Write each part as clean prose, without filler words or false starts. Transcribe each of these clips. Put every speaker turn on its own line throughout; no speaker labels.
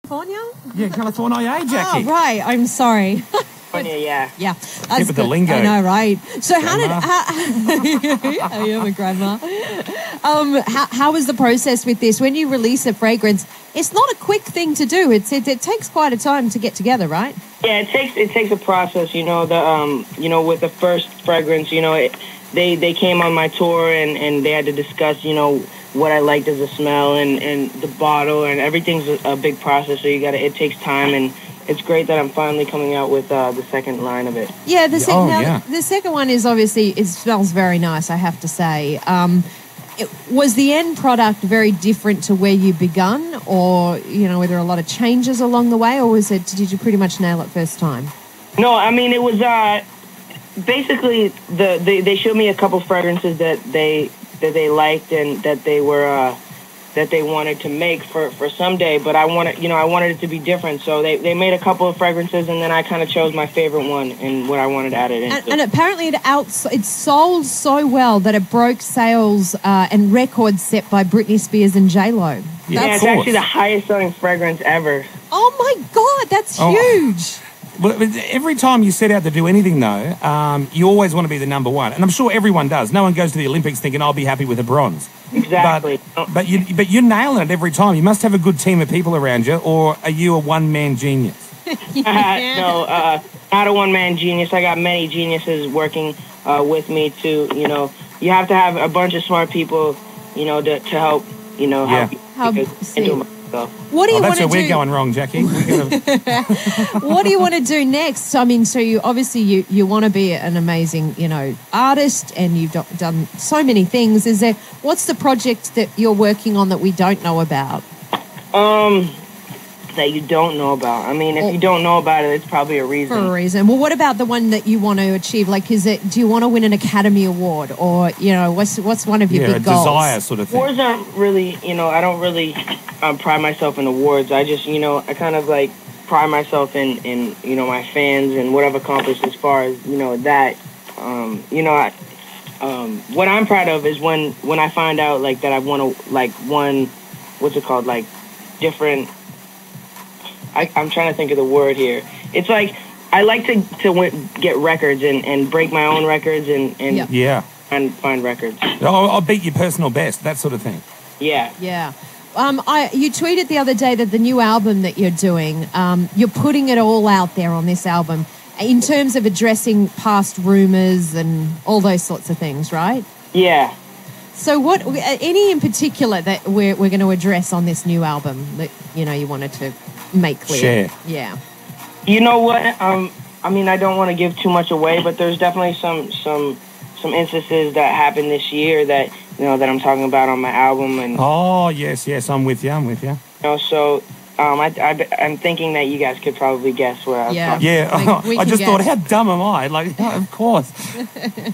California?
Yeah, California, Jackie.
Oh, right. I'm sorry.
Yeah.
Yeah.
With the lingo.
I know, right? So
Grandma.
I am a grandma. How was the process with this? When you release a fragrance, it's not a quick thing to do. It takes quite a time to get together, right?
Yeah, it takes a process. With the first fragrance, they came on my tour and they had to discuss, what I liked as a smell and the bottle, and everything's a big process. So it takes time, and it's great that I'm finally coming out with the second line of it.
Yeah, the second one is obviously, it smells very nice, I have to say. Was the end product very different to where you begun, or were there a lot of changes along the way, or did you pretty much nail it first time?
No, I mean it was basically they showed me a couple fragrances that they liked and that they were that they wanted to make for someday, but I wanted it to be different. So they made a couple of fragrances, and then I kind of chose my favorite one and what I wanted to add it in.
And apparently it sold so well that it broke sales and records set by Britney Spears and J-Lo.
Yeah, it's actually the highest selling fragrance ever.
Oh my God, that's huge.
Well, every time you set out to do anything, though, you always want to be the number one. And I'm sure everyone does. No one goes to the Olympics thinking, I'll be happy with a bronze.
Exactly.
But you're nailing it every time. You must have a good team of people around you, or are you a one-man genius?
No, not a one-man genius. I got many geniuses working with me, too. You have to have a bunch of smart people, to help, help you.
What do you want
that's
to
where
do?
we're going wrong, Jackie.
What do you want to do next? I mean, so you obviously you want to be an amazing, artist, and you've done so many things. What's the project that you're working on that we don't know about?
That you don't know about. I mean, if you don't know about it, it's probably a reason.
For a reason. Well, what about the one that you want to achieve? Like, do you want to win an Academy Award, or what's one of your big goals?
Desire sort of thing.
Awards aren't really, I don't really pride myself in awards. I just, I kind of like pride myself in my fans and what I've accomplished as far as that. What I'm proud of is when I find out like that I've won what's it called, like different. I'm trying to think of the word here. It's like I like to get records and break my own records and find records.
I'll beat your personal best, that sort of thing.
Yeah.
Yeah. You tweeted the other day that the new album that you're doing, you're putting it all out there on this album in terms of addressing past rumors and all those sorts of things, right?
Yeah.
So what, any in particular that we're going to address on this new album that, you wanted to make clear?
Share.
Yeah.
You know what? I mean, I don't want to give too much away, but there's definitely some instances that happened this year that, that I'm talking about on my album. And
oh, yes, I'm with you.
So I'm thinking that you guys could probably guess where I was talking.
Yeah, I just thought, how dumb am I? Like, of course.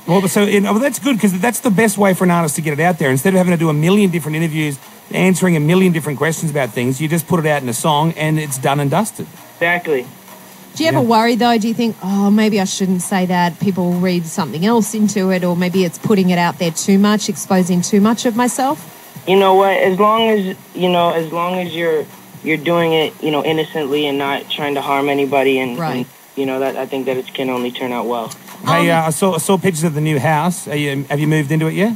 Well, that's good, because that's the best way for an artist to get it out there. Instead of having to do a million different interviews, answering a million different questions about things, you just put it out in a song and it's done and dusted.
Exactly.
Do you ever worry, though? Do you think, maybe I shouldn't say that, people will read something else into it, or maybe it's putting it out there too much, exposing too much of myself?
You know what? As long as you're doing it, innocently and not trying to harm anybody, and that I think that it can only turn out well.
Hey, I saw pictures of the new house. Have you moved into it yet?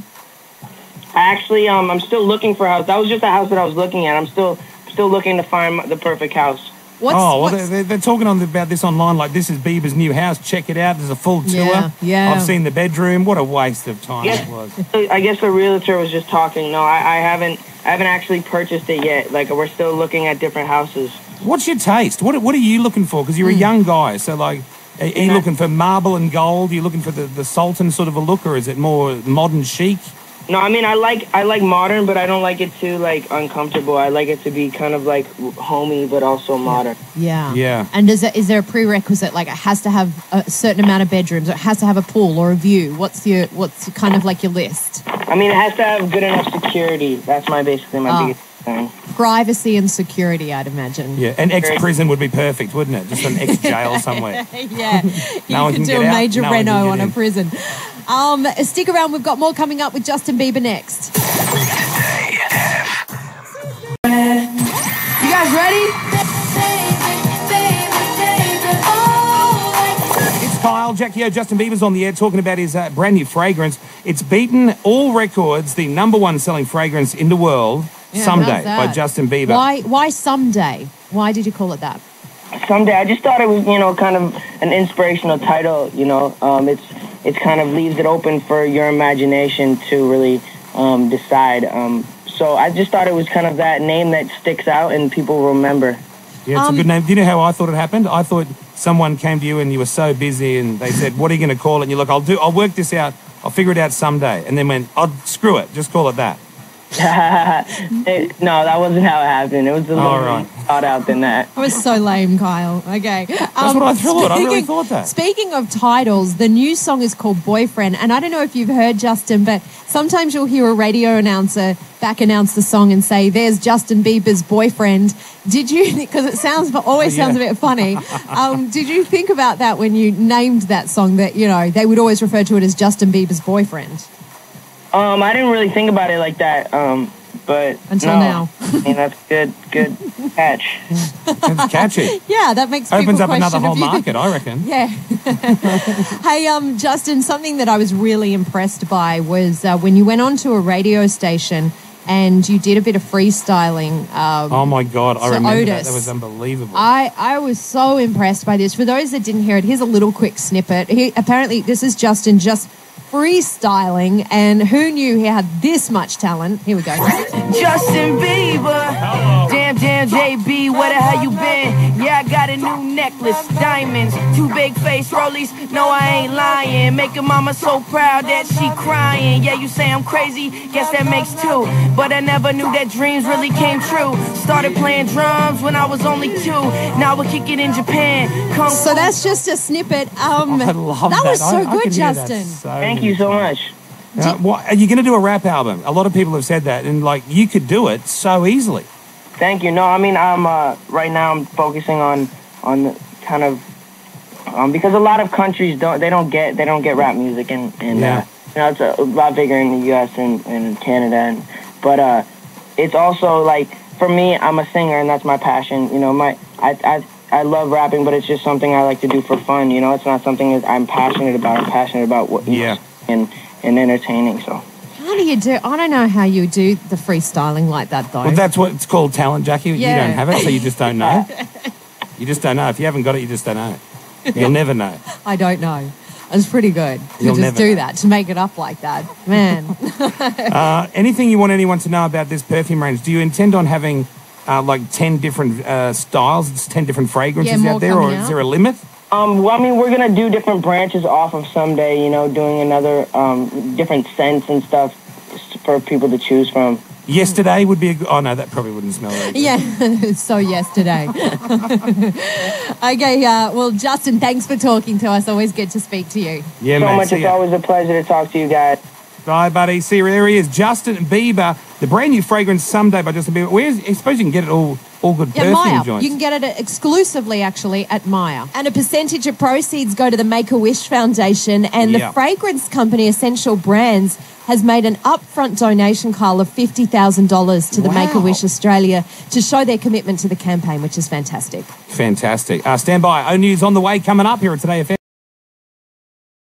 Actually, I'm still looking for a house. That was just a house that I was looking at. I'm still looking to find the perfect house.
They're talking about this online, like this is Bieber's new house. Check it out. There's a full tour.
Yeah.
I've seen the bedroom. What a waste of time it was.
I guess the realtor was just talking. No, I haven't actually purchased it yet. Like, we're still looking at different houses.
What's your taste? What are you looking for? Because you're a young guy, so like, are you looking for marble and gold? Are you looking for the Sultan sort of a look, or is it more modern chic?
No, I mean, I like modern, but I don't like it too, like, uncomfortable. I like it to be kind of, like, homey, but also modern.
Yeah.
Yeah.
And is there a prerequisite, like it has to have a certain amount of bedrooms, or it has to have a pool or a view? What's kind of like your list?
I mean, it has to have good enough security. That's basically my biggest thing.
Privacy and security, I'd imagine.
Yeah, an ex-prison would be perfect, wouldn't it? Just an ex-jail somewhere.
Yeah.
No
you could do a major reno on a prison. Stick around. We've got more coming up with Justin Bieber next. You guys ready?
Jackie O, Justin Bieber's on the air talking about his brand new fragrance. It's beaten all records, the #1 selling fragrance in the world, Someday, by Justin Bieber.
Why Someday? Why did you call it that?
Someday, I just thought it was, kind of an inspirational title, It's kind of leaves it open for your imagination to really decide. So I just thought it was kind of that name that sticks out and people remember.
Yeah, it's a good name. Do you know how I thought it happened? I thought someone came to you and you were so busy and they said, what are you going to call it? And you're like, I'll work this out. I'll figure it out someday. And then went, screw it. Just call it that.
No, that wasn't how it happened. It was a little more thought out than that.
That was so lame, Kyle. Okay.
That's what I thought. I really thought that.
Speaking of titles, the new song is called Boyfriend. And I don't know if you've heard, Justin, but sometimes you'll hear a radio announcer back announce the song and say, there's Justin Bieber's boyfriend. Did you, because it sounds a bit funny, did you think about that when you named that song that, they would always refer to it as Justin Bieber's boyfriend?
I didn't really think about it like that, but
until now.
I mean, that's good catch.
It's catchy.
Yeah, that makes people
opens up
question
another whole market, I reckon.
Yeah. Hey, Justin, something that I was really impressed by was when you went onto a radio station and you did a bit of freestyling.
Oh my God, I remember
Otis.
that. That was unbelievable.
I was so impressed by this. For those that didn't hear it, here's a little quick snippet. Apparently, this is Justin just freestyling, and who knew he had this much talent? Here we go.
Justin Bieber, damn JB, where the hell you been? Yeah, I got a new necklace, diamonds, 2 big face rollies. No, I ain't lying, making mama so proud that she crying. Yeah, you say I'm crazy, guess that makes 2, but I never knew that dreams really came true. Started playing drums when I was only 2. Now we're kicking in Japan.
So that's just a snippet.
I love
that was so
I
good,
can hear
Justin.
Thank you so much.
Are you going to do a rap album? A lot of people have said that, and you could do it so easily.
Thank you. No, I mean, I'm right now I'm focusing on the kind of because a lot of countries don't get rap music, and it's a lot bigger in the U.S. and Canada, but it's also for me, I'm a singer and that's my passion. I love rapping, but it's just something I like to do for fun. It's not something that I'm passionate about. I'm passionate about what and entertaining. So
how do you do? I don't know how you do the freestyling like that, though.
Well, that's what it's called, talent, Jackie.
Yeah.
You don't have it, so you just don't know. You just don't know. If you haven't got it, you just don't know. You'll never know.
I don't know. It's pretty good to just do that, to make it up like that. Man.
Anything you want anyone to know about this perfume range? Do you intend on having 10 different styles, 10 different fragrances out there, or is there a limit?
Well, I mean, we're going to do different branches off of Someday, doing another different scents and stuff for people to choose from.
Yesterday would be a good... Oh, no, that probably wouldn't smell very good.
Yeah, so yesterday. Okay, well, Justin, thanks for talking to us. Always good to speak to you.
Yeah, so much. It's always a pleasure to talk to you guys.
Bye, buddy. See you. There he is, Justin Bieber. The brand new fragrance Someday by Justin Bieber. I suppose you can get it all good perfume
Maya.
joints.
You can get it exclusively, actually, at Maya. And a percentage of proceeds go to the Make-A-Wish Foundation, and the fragrance company Essential Brands has made an upfront donation, Kyle, of $50,000 to the Make-A-Wish Australia to show their commitment to the campaign, which is fantastic.
Fantastic. Stand by. O News on the way, coming up here at Today FM.